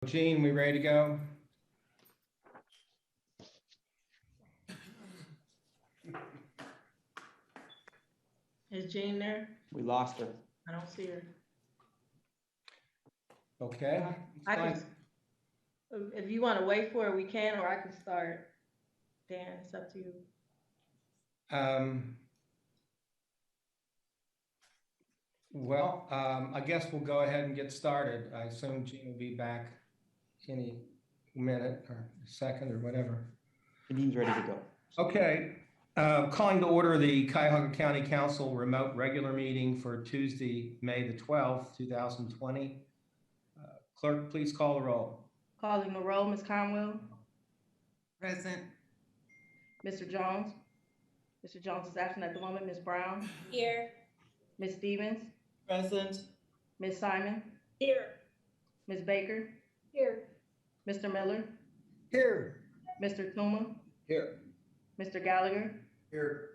Jean, we ready to go? Is Jean there? We lost her. I don't see her. Okay. If you want to wait for her, we can, or I can start. Dan, it's up to you. Well, I guess we'll go ahead and get started. I assume Jean will be back any minute or second or whatever. Jean's ready to go. Okay. Calling to order the Cuyahoga County Council remote regular meeting for Tuesday, May the 12th, 2020. Clerk, please call the roll. Calling the roll, Ms. Conwell. Present. Mr. Jones. Mr. Jones is absent at the moment. Ms. Brown. Here. Ms. Stevens. Present. Ms. Simon. Here. Ms. Baker. Here. Mr. Miller. Here. Mr. Thuma. Here. Mr. Gallagher. Here.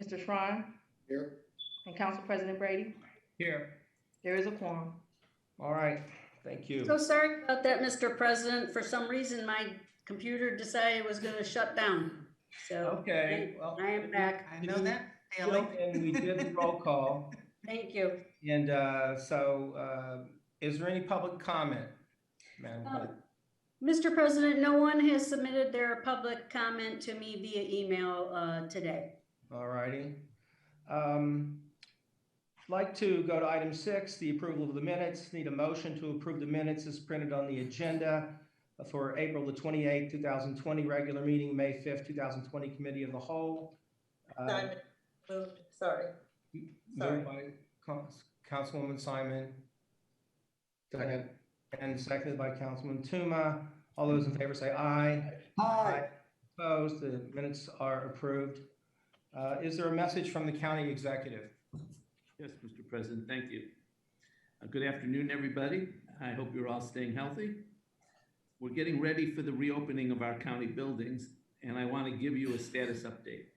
Mr. Shrine. Here. And Council President Brady. Here. There is a quorum. All right. Thank you. So sorry about that, Mr. President. For some reason, my computer decided it was going to shut down. So Okay. Well, I am back. I know that feeling. and we did the roll call. Thank you. And is there any public comment, Madam Clerk? Mr. President, no one has submitted their public comment to me via email today. All righty. I'd like to go to item 6, the approval of the minutes. Need a motion to approve the minutes as printed on the agenda for April the 28th, 2020 regular meeting, May 5th, 2020 committee of the whole. Simon moved. Sorry. Moved by Councilwoman Simon. Second. And seconded by Councilman Tuma. All those in favor say aye. Aye. Opposed? The minutes are approved. Is there a message from the county executive? Yes, Mr. President, thank you. Good afternoon, everybody. I hope you're all staying healthy. We're getting ready for the reopening of our county buildings, and I want to give you a status update.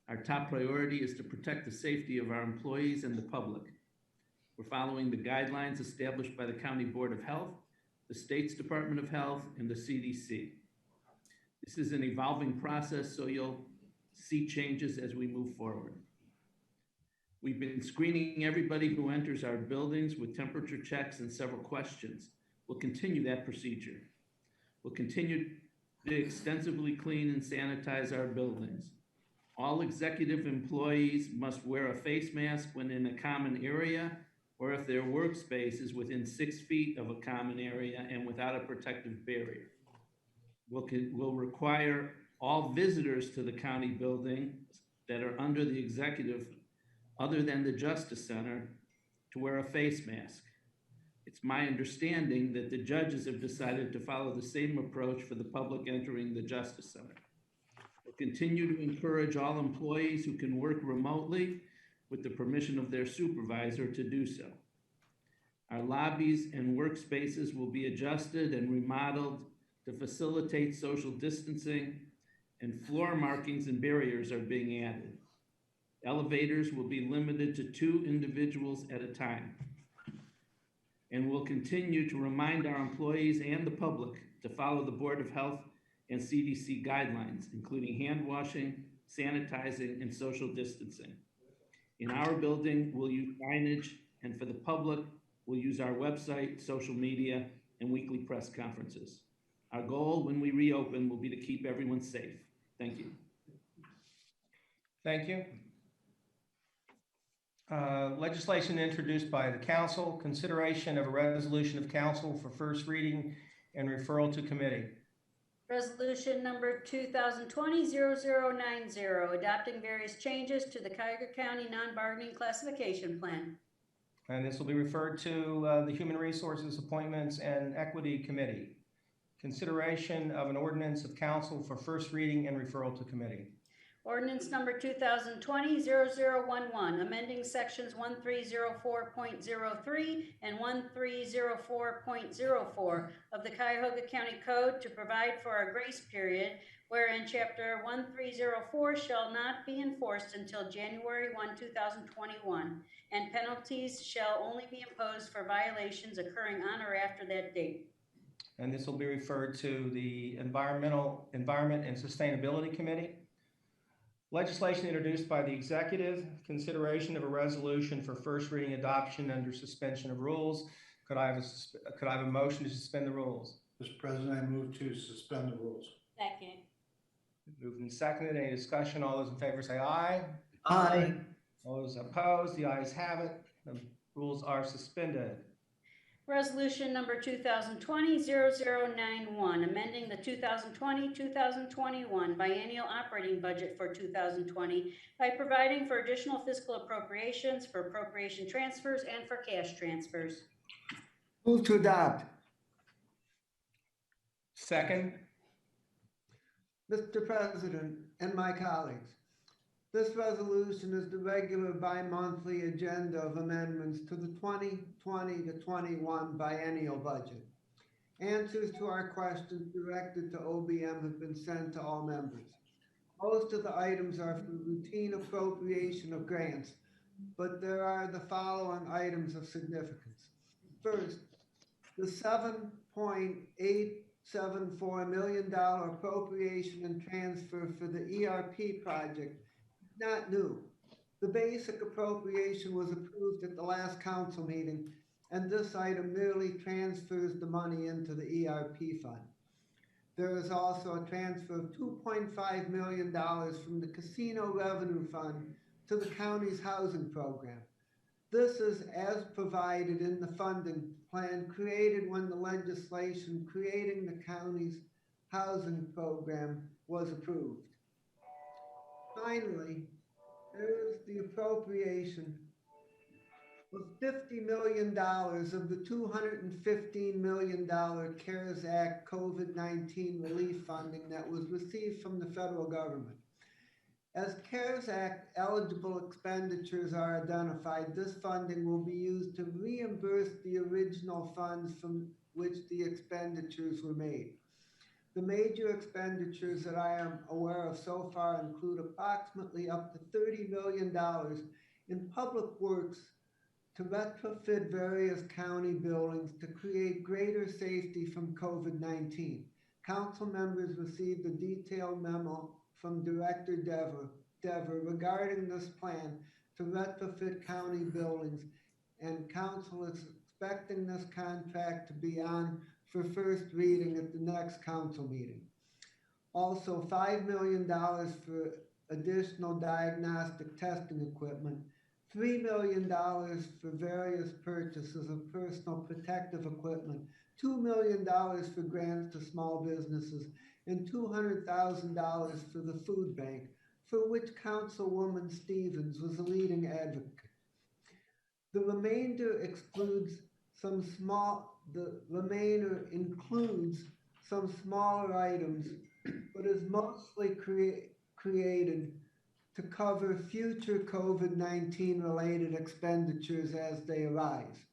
Our top priority is to protect the safety of our employees and the public. We're following the guidelines established by the County Board of Health, the State's Department of Health, and the CDC. This is an evolving process, so you'll see changes as we move forward. We've been screening everybody who enters our buildings with temperature checks and several questions. We'll continue that procedure. We'll continue to extensively clean and sanitize our buildings. All executive employees must wear a face mask when in a common area or if their workspace is within 6 feet of a common area and without a protective barrier. We'll require all visitors to the county building that are under the executive, other than the Justice Center, to wear a face mask. It's my understanding that the judges have decided to follow the same approach for the public entering the Justice Center. We'll continue to encourage all employees who can work remotely with the permission of their supervisor to do so. Our lobbies and workspaces will be adjusted and remodeled to facilitate social distancing, and floor markings and barriers are being added. Elevators will be limited to 2 individuals at a time. And we'll continue to remind our employees and the public to follow the Board of Health and CDC guidelines, including hand washing, sanitizing, and social distancing. In our building, we'll use signage, and for the public, we'll use our website, social media, and weekly press conferences. Our goal when we reopen will be to keep everyone safe. Thank you. Thank you. Legislation introduced by the council, consideration of a resolution of council for first reading and referral to committee. Resolution number 2020-0090, adopting various changes to the Cuyahoga County non-bargaining classification plan. And this will be referred to the Human Resources Appointments and Equity Committee. Consideration of an ordinance of council for first reading and referral to committee. Ordinance number 2020-0011, amending sections 1304.03 and 1304.04 of the Cuyahoga County Code to provide for a grace period wherein Chapter 1304 shall not be enforced until January 1, 2021, and penalties shall only be imposed for violations occurring on or after that date. and this will be referred to the Environment and Sustainability Committee. Legislation introduced by the executive, consideration of a resolution for first reading adoption under suspension of rules. Could I have a motion to suspend the rules? Mr. President, I move to suspend the rules. Second. Moved and seconded. Any discussion? All those in favor say aye. Aye. All those opposed, the ayes have it. The rules are suspended. Resolution number 2020-0091, amending the 2020-2021 biennial operating budget for 2020 by providing for additional fiscal appropriations for appropriation transfers and for cash transfers. Move to adopt. Second. Mr. President and my colleagues, this resolution is the regular bi-monthly agenda of amendments to the 2020 to 21 biennial budget. Answers to our questions directed to OBM have been sent to all members. Most of the items are for routine appropriation of grants, but there are the following items of significance. First, the $7.874 million appropriation and transfer for the ERP project is not new. The basic appropriation was approved at the last council meeting, and this item merely transfers the money into the ERP fund. There is also a transfer of $2.5 million from the Casino Revenue Fund to the county's housing program. This is as provided in the funding plan created when the legislation creating the county's housing program was approved. Finally, there is the appropriation of $50 million of the $215 million CARES Act COVID-19 relief funding that was received from the federal government. As CARES Act eligible expenditures are identified, this funding will be used to reimburse the original funds from which the expenditures were made. The major expenditures that I am aware of so far include approximately up to $30 million in public works to retrofit various county buildings to create greater safety from COVID-19. Council members received a detailed memo from Director Dever regarding this plan to retrofit county buildings, and council is expecting this contract to be on for first reading at the next council meeting. Also, $5 million for additional diagnostic testing equipment, $3 million for various purchases of personal protective equipment, $2 million for grants to small businesses, and $200,000 for the food bank, for which Councilwoman Stevens was a leading advocate. The remainder includes some smaller items, but is mostly created to cover future COVID-19 related expenditures as they arise.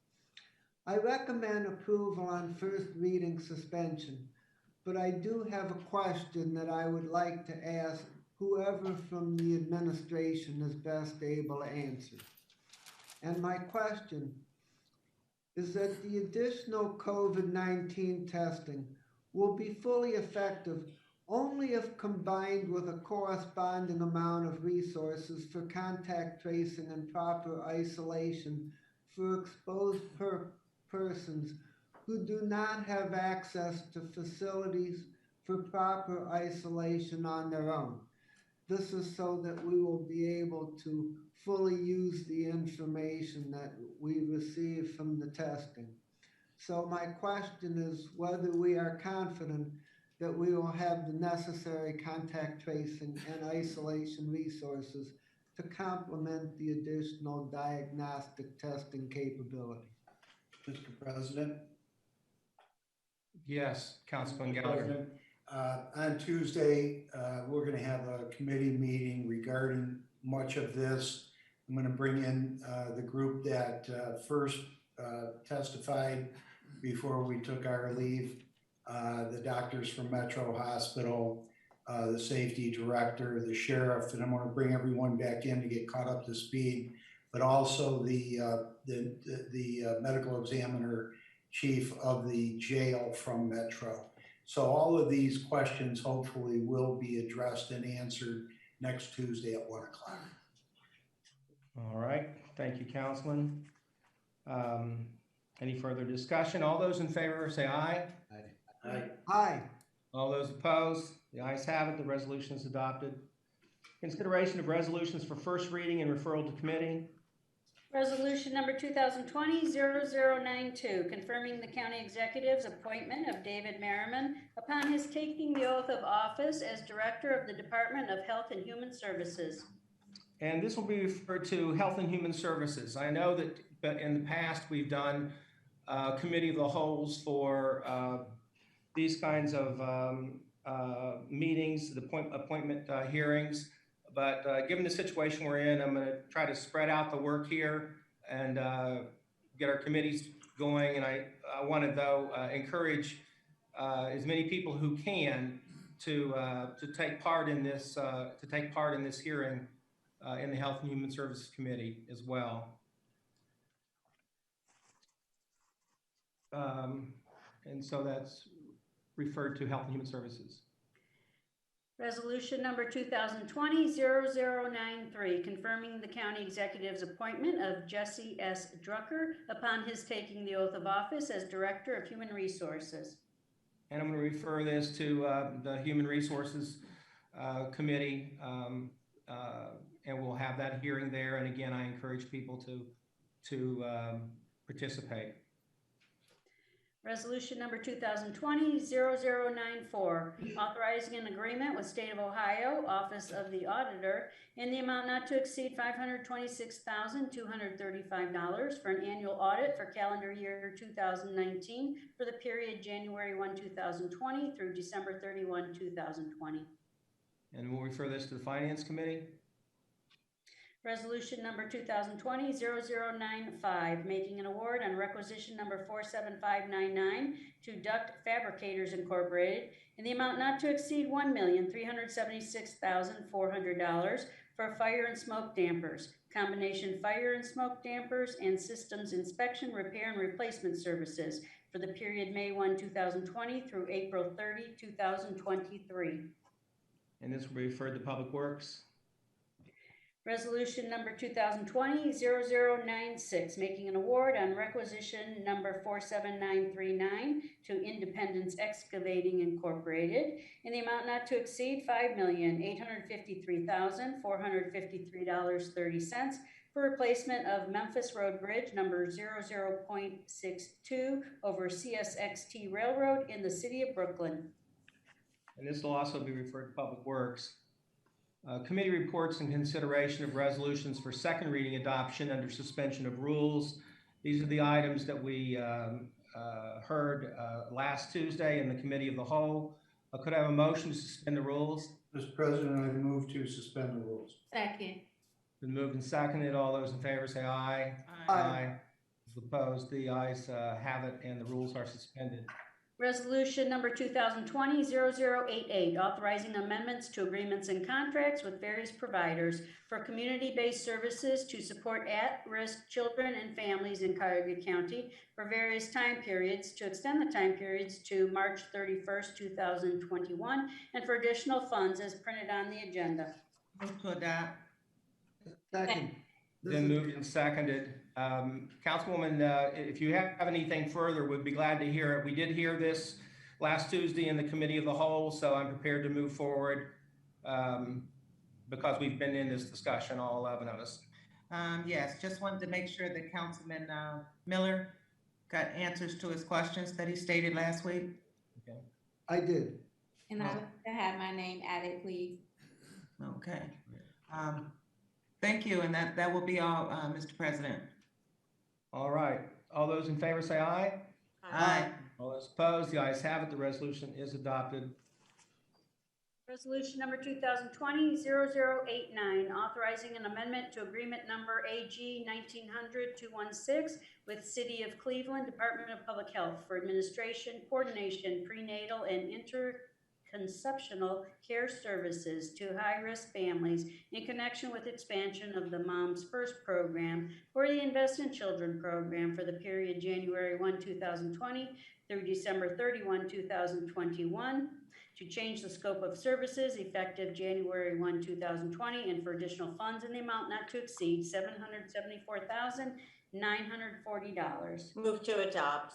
I recommend approval on first reading suspension, but I do have a question that I would like to ask whoever from the administration is best able to answer. And my question is that the additional COVID-19 testing will be fully effective only if combined with a corresponding amount of resources for contact tracing and proper isolation for exposed persons who do not have access to facilities for proper isolation on their own. This is so that we will be able to fully use the information that we receive from the testing. So my question is whether we are confident that we will have the necessary contact tracing and isolation resources to complement the additional diagnostic testing capability. Mr. President. Yes, Councilman Gallagher. On Tuesday, we're going to have a committee meeting regarding much of this. I'm going to bring in the group that first testified before we took our leave, the doctors from Metro Hospital, the safety director, the sheriff, and I'm going to bring everyone back in to get caught up to speed, but also the medical examiner, chief of the jail from Metro. So all of these questions hopefully will be addressed and answered next Tuesday at 1 o'clock. All right, thank you, Councilman. Any further discussion? All those in favor say aye. Aye. Aye. All those opposed? The ayes have it. The resolution is adopted. Consideration of resolutions for first reading and referral to committee. Resolution number 2020-0092, confirming the county executive's appointment of David Merriman upon his taking the oath of office as Director of the Department of Health and Human Services. And this will be referred to Health and Human Services. I know that in the past we've done committee of the holes for these kinds of meetings, the appointment hearings. But given the situation we're in, I'm going to try to spread out the work here and get our committees going. And I want to, though, encourage as many people who can to take part in this hearing in the Health and Human Services Committee as well. And so that's referred to Health and Human Services. Resolution number 2020-0093, confirming the county executive's appointment of Jesse S. Drucker upon his taking the oath of office as Director of Human Resources. And I'm going to refer this to the Human Resources Committee, and we'll have that hearing there. And again, I encourage people to participate. Resolution number 2020-0094, authorizing an agreement with State of Ohio Office of the Auditor in the amount not to exceed $526,235 for an annual audit for calendar year 2019 for the period January 1, 2020 through December 31, 2020. And we'll refer this to the Finance Committee. Resolution number 2020-0095, making an award on requisition number 47599 to Duct Fabricators Incorporated in the amount not to exceed $1,376,400 for fire and smoke dampers, combination fire and smoke dampers, and systems inspection, repair, and replacement services for the period May 1, 2020 through April 30, 2023. And this will be referred to Public Works. Resolution number 2020-0096, making an award on requisition number 47939 to Independence Excavating Incorporated in the amount not to exceed $5,853,453.30 for replacement of Memphis Road Bridge number 00.62 over CSXT Railroad in the city of Brooklyn. And this will also be referred to Public Works. Committee reports and consideration of resolutions for second reading adoption under suspension of rules. These are the items that we heard last Tuesday in the Committee of the Whole. Could I have a motion to suspend the rules? Mr. President, I move to suspend the rules. Second. Been moved and seconded. All those in favor say aye. Aye. Opposed? The ayes have it, and the rules are suspended. Resolution number 2020-0088, authorizing amendments to agreements and contracts with various providers for community-based services to support at-risk children and families in Cuyahoga County for various time periods, to extend the time periods to March 31st, 2021, and for additional funds as printed on the agenda. Move to adopt. Second. Been moved and seconded. Councilwoman, if you have anything further, we'd be glad to hear it. We did hear this last Tuesday in the Committee of the Whole, so I'm prepared to move forward because we've been in this discussion, all 11 of us. Yes, just wanted to make sure that Councilman Miller got answers to his questions that he stated last week. Okay. I did. And I'd like to have my name added, please. Okay. Thank you, and that will be all, Mr. President. All right. All those in favor say aye. Aye. All those opposed? The ayes have it. The resolution is adopted. Resolution number 2020-0089, authorizing an amendment to agreement number AG 1900-216 with City of Cleveland Department of Public Health for administration, coordination, prenatal, and conceptional care services to high-risk families in connection with expansion of the Moms First program for the Invest in Children program for the period January 1, 2020 through December 31, 2021, to change the scope of services effective January 1, 2020, and for additional funds in the amount not to exceed $774,940. Move to adopt.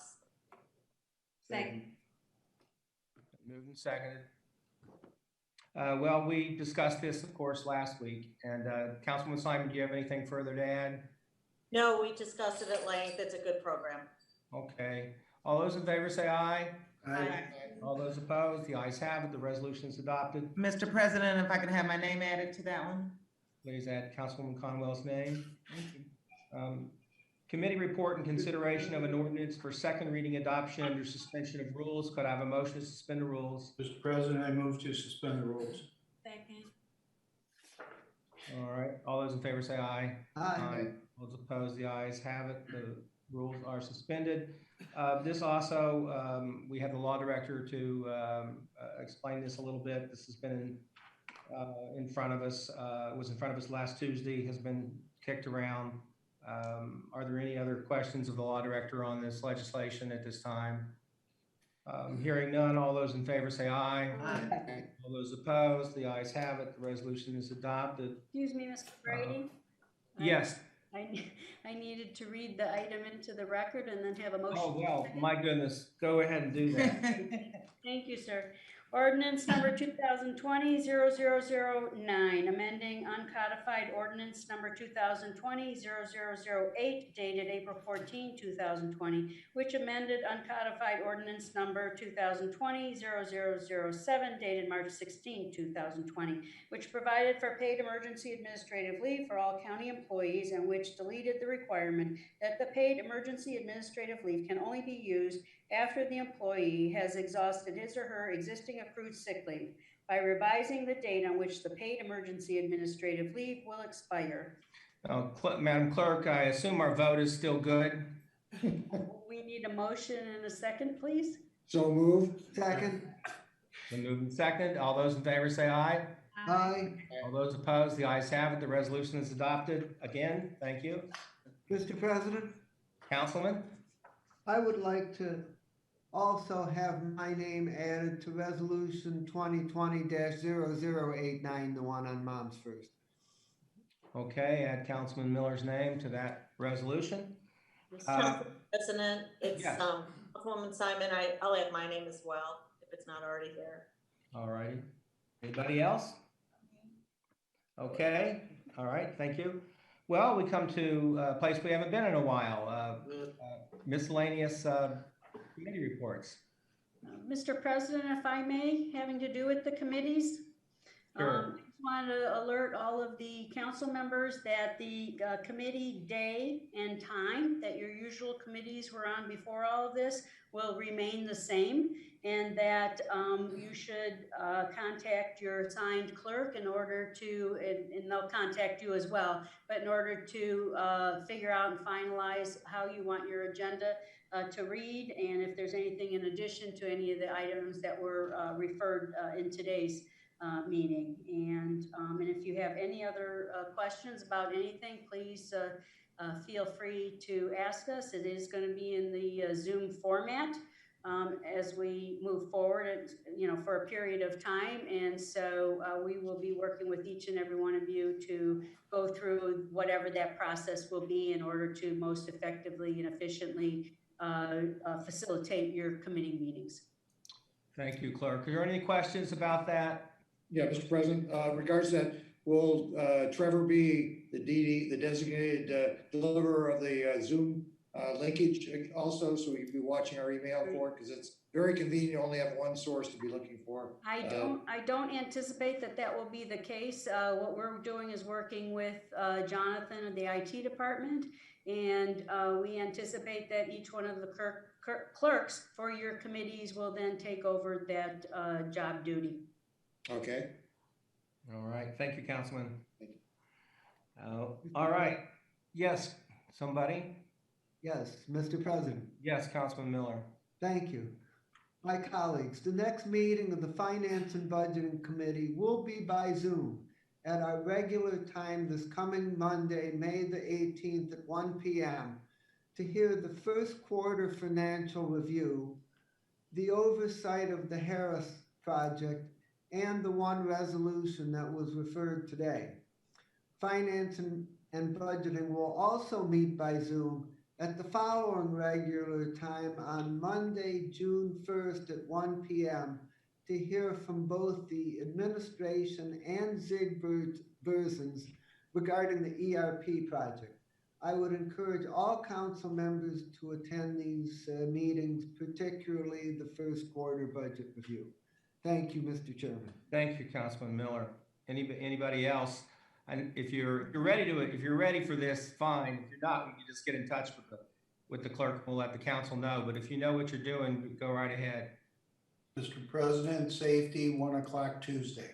Second. Moved and seconded. Well, we discussed this, of course, last week. And Councilwoman Simon, do you have anything further to add? No, we discussed it at length. It's a good program. Okay. All those in favor say aye. Aye. All those opposed, the ayes have it. The resolution is adopted. Mr. President, if I could have my name added to that one? Please add Councilwoman Conwell's name. Committee report and consideration of an ordinance for second reading adoption under suspension of rules. Could I have a motion to suspend the rules? Mr. President, I move to suspend the rules. Second. All right. All those in favor say aye. Aye. All those opposed, the ayes have it. The rules are suspended. This also, we have the law director to explain this a little bit. This has been in front of us, was in front of us last Tuesday, has been kicked around. Are there any other questions of the law director on this legislation at this time? Hearing none, all those in favor say aye. Aye. All those opposed, the ayes have it. The resolution is adopted. Excuse me, Mr. Brady? Yes. I needed to read the item into the record and then have a motion. Oh, well, my goodness. Go ahead and do that. Thank you, sir. Ordinance number 2020-0009, amending uncodified ordinance number 2020-0008, dated April 14, 2020, which amended uncodified ordinance number 2020-0007, dated March 16, 2020, which provided for paid emergency administrative leave for all county employees and which deleted the requirement that the paid emergency administrative leave can only be used after the employee has exhausted his or her existing accrued sick leave by revising the date on which the paid emergency administrative leave will expire. Madam Clerk, I assume our vote is still good. We need a motion and a second, please. So moved. Second. Been moved and seconded. All those in favor say aye. Aye. All those opposed, the ayes have it. The resolution is adopted. Again, thank you. Mr. President, Councilman? I would like to also have my name added to resolution 2020-0089, the one on Moms First. Okay, add Councilman Miller's name to that resolution. Mr. President, it's yes. Councilwoman Simon. I'll add my name as well if it's not already there. All righty. Anybody else? Okay, all right, thank you. Well, we come to a place we haven't been in a while, miscellaneous committee reports. Mr. President, if I may, having to do with the committees. Sure. I just wanted to alert all of the council members that the committee day and time that your usual committees were on before all of this will remain the same, and that you should contact your assigned clerk in order to, and they'll contact you as well, but in order to figure out and finalize how you want your agenda to read, and if there's anything in addition to any of the items that were referred in today's meeting. And if you have any other questions about anything, please feel free to ask us. It is going to be in the Zoom format as we move forward, for a period of time. And so we will be working with each and every one of you to go through whatever that process will be in order to most effectively and efficiently facilitate your committee meetings. Thank you, Clerk. Are there any questions about that? Yeah, Mr. President, regards to that, will Trevor be the the designated deliverer of the Zoom linkage also, so we can be watching our email for it, because it's very convenient to only have one source to be looking for. I don't anticipate that will be the case. What we're doing is working with Jonathan of the IT department, and we anticipate that each one of the clerks for your committees will then take over that job duty. Okay. All right. Thank you, Councilman. All right. Yes, somebody? Yes, Mr. President. Yes, Councilman Miller. Thank you. My colleagues, the next meeting of the Finance and Budgeting Committee will be by Zoom at our regular time this coming Monday, May the 18th at 1 p.m. to hear the first quarter financial review, the oversight of the Harris project, and the one resolution that was referred today. Finance and Budgeting will also meet by Zoom at the following regular time on Monday, June 1st at 1 p.m. to hear from both the administration and Zig Berzins regarding the ERP project. I would encourage all council members to attend these meetings, particularly the first quarter budget review. Thank you, Mr. Chairman. Thank you, Councilman Miller. Anybody else? And if you're ready for this, fine. If you're not, we can just get in touch with the clerk. We'll let the council know. But if you know what you're doing, go right ahead. Mr. President, safety, 1 o'clock Tuesday.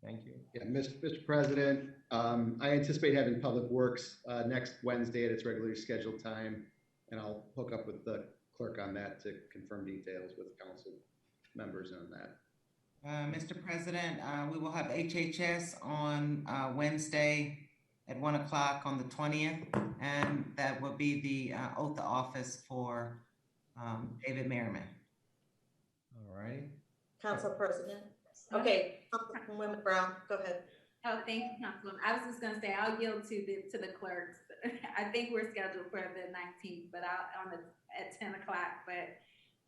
Thank you. Yeah, Mr. President, I anticipate having Public Works next Wednesday at its regularly scheduled time, and I'll hook up with the clerk on that to confirm details with council members on that. Mr. President, we will have HHS on Wednesday at 1 o'clock on the 20th, and that will be the oath of office for David Merriman. All righty. Council President. Okay, Councilwoman Brown, go ahead. Oh, thank you, Councilwoman. I was just gonna say, I'll yield to the clerks. I think we're scheduled for the 19th, but at 10 o'clock, but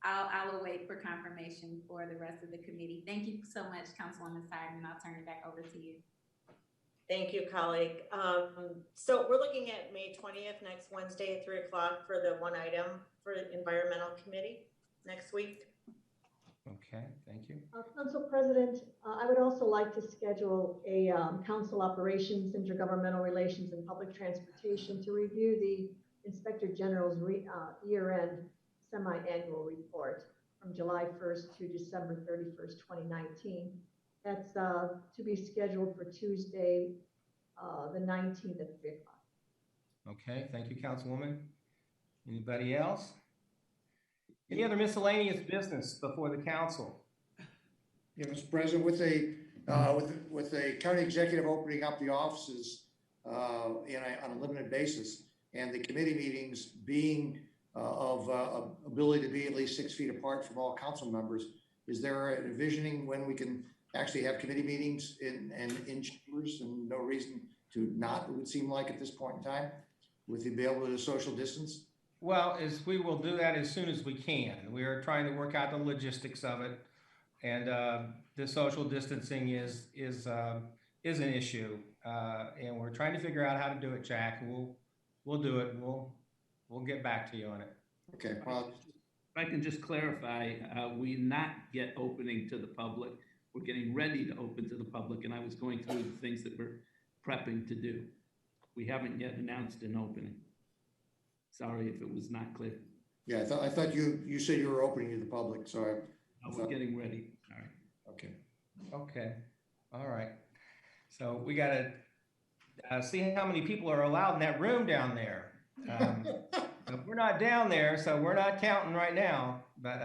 I'll await for confirmation for the rest of the committee. Thank you so much, Councilwoman Simon. I'll turn it back over to you. Thank you, colleague. So we're looking at May 20th, next Wednesday at 3 o'clock for the one item for the Environmental Committee next week. Okay, thank you. Council President, I would also like to schedule a Council Operations, Intergovernmental Relations, and Public Transportation to review the Inspector General's year-end semi-annual report from July 1st to December 31st, 2019. That's to be scheduled for Tuesday, the 19th at 3 o'clock. Okay, thank you, Councilwoman. Anybody else? Any other miscellaneous business before the council? Yeah, Mr. President, with the county executive opening up the offices on a limited basis, and the committee meetings being of ability to be at least 6 feet apart from all council members, is there a envisioning when we can actually have committee meetings in chambers, and no reason to not, it would seem like at this point in time, with the availability of social distance? Well, we will do that as soon as we can. We are trying to work out the logistics of it, and the social distancing is an issue, and we're trying to figure out how to do it, Jack. We'll do it. We'll get back to you on it. Okay. Well, If I can just clarify, we're not yet opening to the public. We're getting ready to open to the public, and I was going through the things that we're prepping to do. We haven't yet announced an opening. Sorry if it was not clear. yeah, I thought you said you were opening to the public, so We're getting ready. All right. okay. Okay. All right. So we got to see how many people are allowed in that room down there. We're not down there, so we're not counting right now. But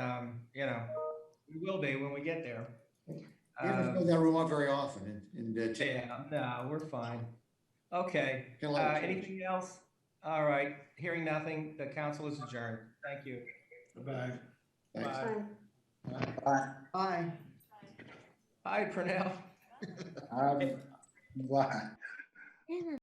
we will be when we get there. You haven't filled that room up very often. Yeah, no, we're fine. Okay. Anything else? All right. Hearing nothing, the council is adjourned. Thank you. Bye. Bye. Bye. Bye. Hi, Purnell. Bye.